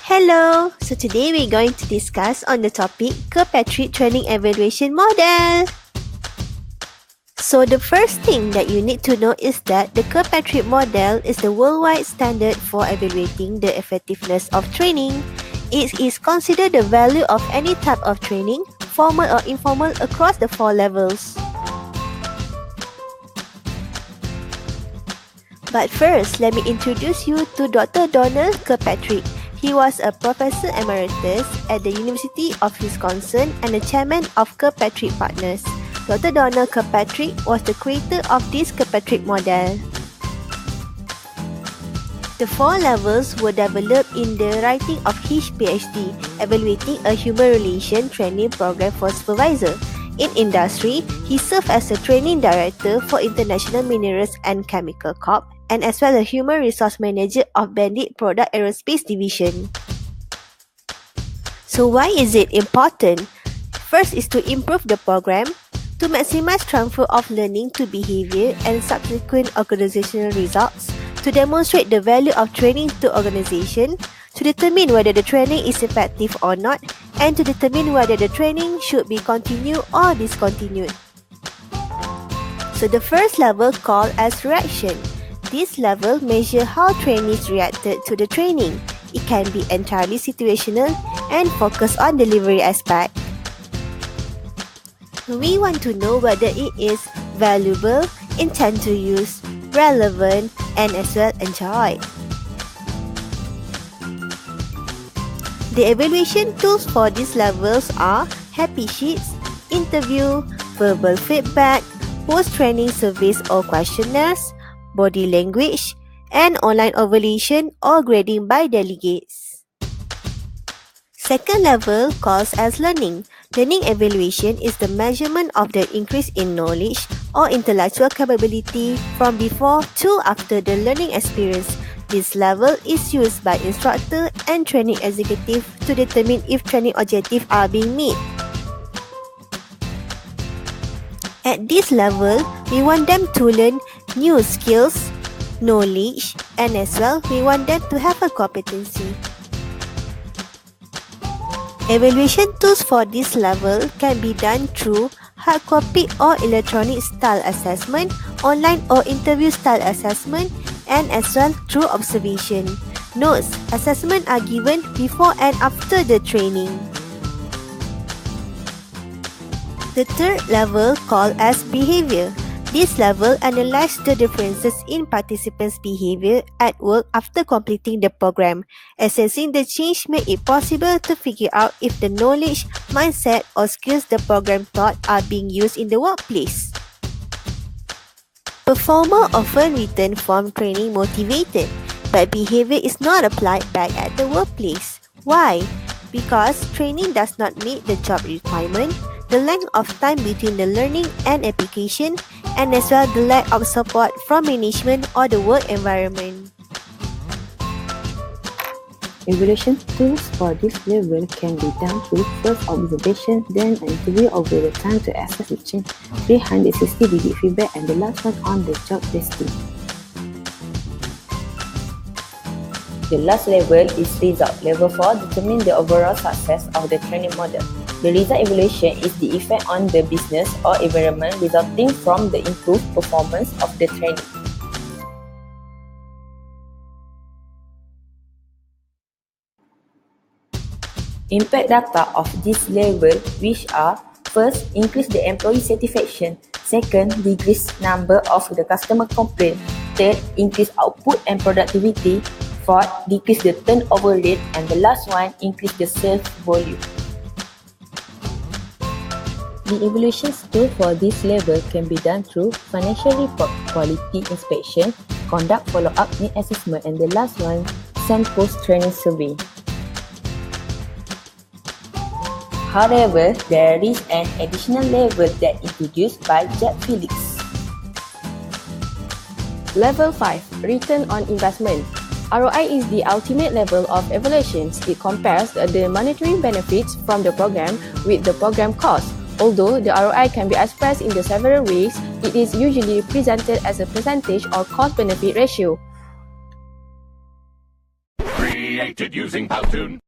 Hello! So today we're going to discuss on the topic Kirkpatrick Training Evaluation Model. So the first thing that you need to know is that the Kirkpatrick model is the worldwide standard for evaluating the effectiveness of training. It is considered the value of any type of training, formal or informal, across the 4 levels. But first, let me introduce you to Dr. Donald Kirkpatrick. He was a Professor Emeritus at the University of Wisconsin and the Chairman of Kirkpatrick Partners. Dr. Donald Kirkpatrick was the creator of this Kirkpatrick model. The 4 levels were developed in the writing of his PhD, evaluating a human relation training program for supervisor. In industry, he served as a training director for International Minerals and Chemical Corp. And as well as Human Resource Manager of Bandit Product Aerospace Division. So why is it important? First is to improve the program, to maximize transfer of learning to behavior and subsequent organizational results, to demonstrate the value of training to organization, to determine whether the training is effective or not, and to determine whether the training should be continued or discontinued. So the first level called as reaction. This level measures how trainees reacted to the training. It can be entirely situational and focus on delivery aspect. We want to know whether it is valuable, intent to use, relevant, and as well enjoyed. The evaluation tools for these levels are happy sheets, interview, verbal feedback, post-training surveys or questionnaires, body language, and online evaluation or grading by delegates. Second level calls as learning. Learning evaluation is the measurement of the increase in knowledge or intellectual capability from before to after the learning experience. This level is used by instructor and training executive to determine if training objectives are being met. At this level, we want them to learn new skills, knowledge, and as well, we want them to have a competency. Evaluation tools for this level can be done through hard copy or electronic style assessment, online or interview style assessment, and as well through observation. Notes: assessments are given before and after the training. The third level called as behavior. This level analyzes the differences in participants' behavior at work after completing the program. Assessing the change made it possible to figure out if the knowledge, mindset, or skills the program taught are being used in the workplace. Performers often return from training motivated, but behavior is not applied back at the workplace. Why? Because training does not meet the job requirement, the length of time between the learning and application, and as well the lack of support from management or the work environment. Evaluation tools for this level can be done through first observation, then an interview over the time to assess the change, 360-degree feedback, and the last one on the job testing. The last level is result. Level 4 determines the overall success of the training model. The result evaluation is the effect on the business or environment resulting from the improved performance of the training. Impact data of this level, which are: first, increase the employee satisfaction; second, decrease number of the customer complaint; third, increase output and productivity; fourth, decrease the turnover rate; and the last one, increase the sales volume. The evaluation tool for this level can be done through financial report, quality inspection, conduct follow-up need assessment, and the last one, send post-training survey. However, there is an additional level that introduced by Jack Felix. Level 5, Return on Investment. ROI is the ultimate level of evaluations. It compares the monetary benefits from the program with the program cost. Although the ROI can be expressed in the several ways, it is usually presented as a percentage or cost-benefit ratio. Create created using Powtoon.